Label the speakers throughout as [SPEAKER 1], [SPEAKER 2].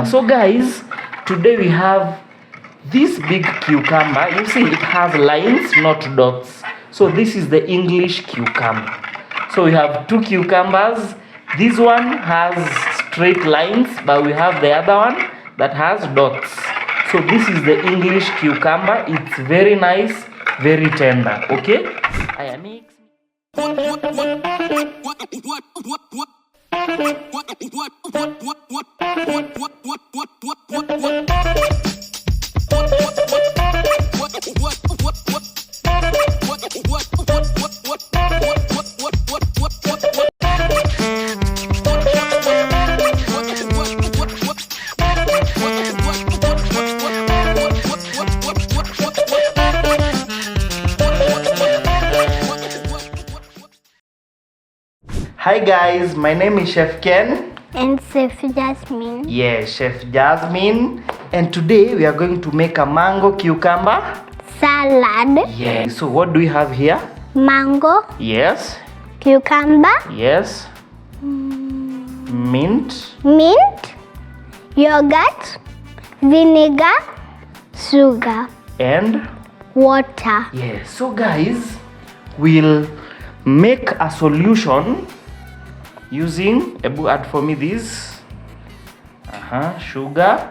[SPEAKER 1] cucumber. So guys, today we have this big cucumber. You see it has lines, not dots. So this is the English cucumber. So we have two cucumbers. This one has straight lines, but we have the other one that has dots. So this is the English cucumber. It's very nice, very tender. Okay, I mix. Hi guys, my name is Chef Ken.
[SPEAKER 2] And Chef Jasmine.
[SPEAKER 1] Yeah, Chef Jasmine. And today we are going to make a mango cucumber
[SPEAKER 2] salad.
[SPEAKER 1] Yeah, so what do we have here?
[SPEAKER 2] Mango.
[SPEAKER 1] Yes.
[SPEAKER 2] Cucumber.
[SPEAKER 1] Yes. Mint.
[SPEAKER 2] Yogurt. Vinegar. Sugar.
[SPEAKER 1] And
[SPEAKER 2] water.
[SPEAKER 1] Yeah, so guys, we'll make a solution using, Ebu, add for me this sugar,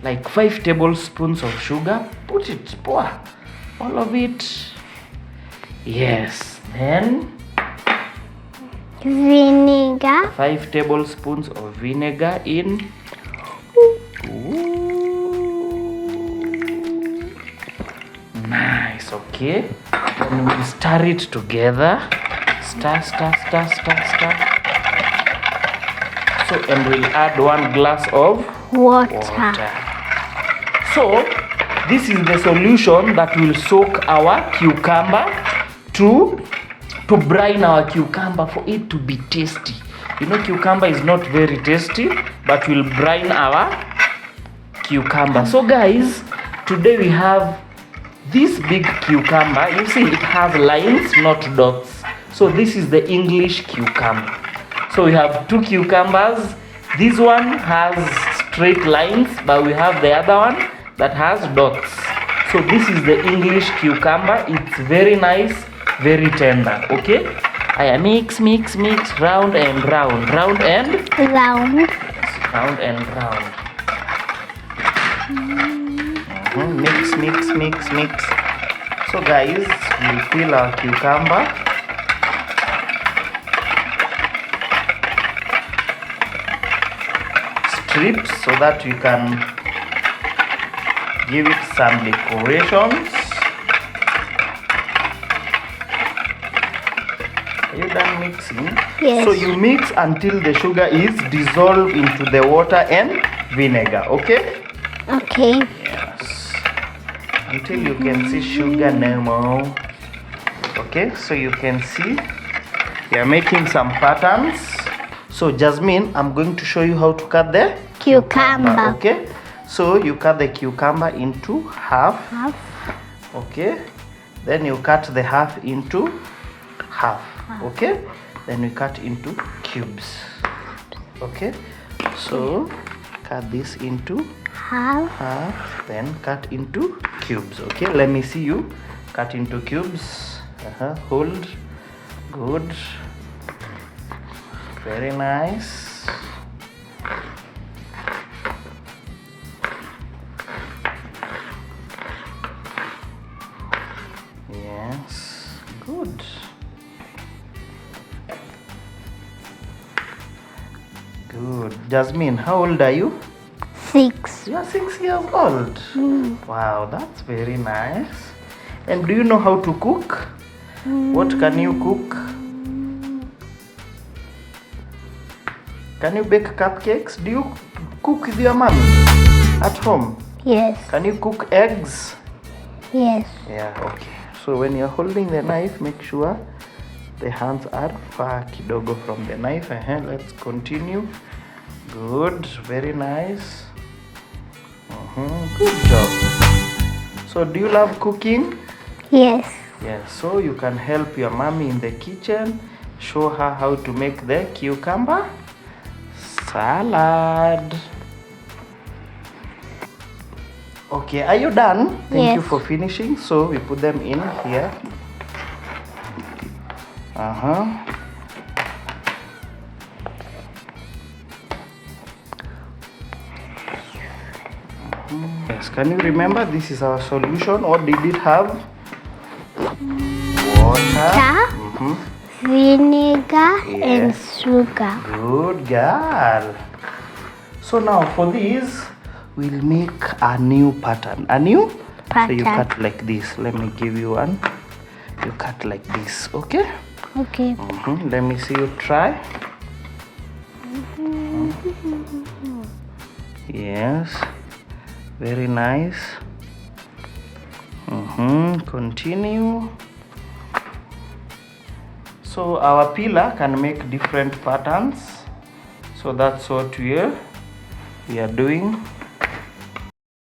[SPEAKER 1] like 5 tablespoons of sugar. Put it, pour all of it. Yes, then
[SPEAKER 2] vinegar,
[SPEAKER 1] 5 tablespoons of vinegar in. Ooh. Nice. Okay, then we'll stir it together. Stir. So, and we'll add 1 glass of water. So, this is the solution that will soak our cucumber to brine our cucumber for it to be tasty. You know, cucumber is not very tasty, but we'll brine our cucumber. So guys, today we have this big cucumber. You see it has lines, not dots. So this is the English cucumber. So we have 2 cucumbers. This one has straight lines, but we have the other one that has dots. So this is the English cucumber. It's very nice, very tender. Okay, I mix, round and round, round and
[SPEAKER 2] round.
[SPEAKER 1] Yes, round and round. Mix. So guys, we'll peel our cucumber. Strips so that we can give it some decorations. Are you done mixing?
[SPEAKER 2] Yes.
[SPEAKER 1] So you mix until the sugar is dissolved into the water and vinegar. Okay?
[SPEAKER 2] Okay.
[SPEAKER 1] Yes. Until you can see sugar no more. Okay, so you can see we are making some patterns. So Jasmine, I'm going to show you how to cut the
[SPEAKER 2] cucumber.
[SPEAKER 1] Okay, so you cut the cucumber into half. Okay, then you cut the half into half. Okay, then we cut into cubes. Okay, so cut this into half, then cut into cubes. Okay, let me see you cut into cubes. Hold. Good. Very nice. Yes, good. Good. Jasmine, how old are you?
[SPEAKER 2] 6.
[SPEAKER 1] You are 6 years old. Wow, that's very nice. And do you know how to cook? What can you cook? Can you bake cupcakes? Do you cook with your mommy at home?
[SPEAKER 2] Yes.
[SPEAKER 1] Can you cook eggs?
[SPEAKER 2] Yes.
[SPEAKER 1] Yeah, okay. So when you're holding the knife, make sure the hands are far kidogo from the knife. Let's continue. Good, very nice. Good job. So do you love cooking?
[SPEAKER 2] Yes.
[SPEAKER 1] Yes, so you can help your mommy in the kitchen. Show her how to make the cucumber salad. Okay, are you done? Thank you
[SPEAKER 2] Yes.
[SPEAKER 1] for finishing. So we put them in here. Yes, can you remember this is our solution? What did it have? Water,
[SPEAKER 2] Vinegar and
[SPEAKER 1] Yes.
[SPEAKER 2] sugar.
[SPEAKER 1] Good girl. So now for this, we'll make a new pattern. A new? So you
[SPEAKER 2] Pattern.
[SPEAKER 1] cut like this. Let me give you one. You cut like this, okay?
[SPEAKER 2] Okay.
[SPEAKER 1] Let me see you try. Yes. Very nice. Continue. So our pillar can make different patterns. So that's what we are doing.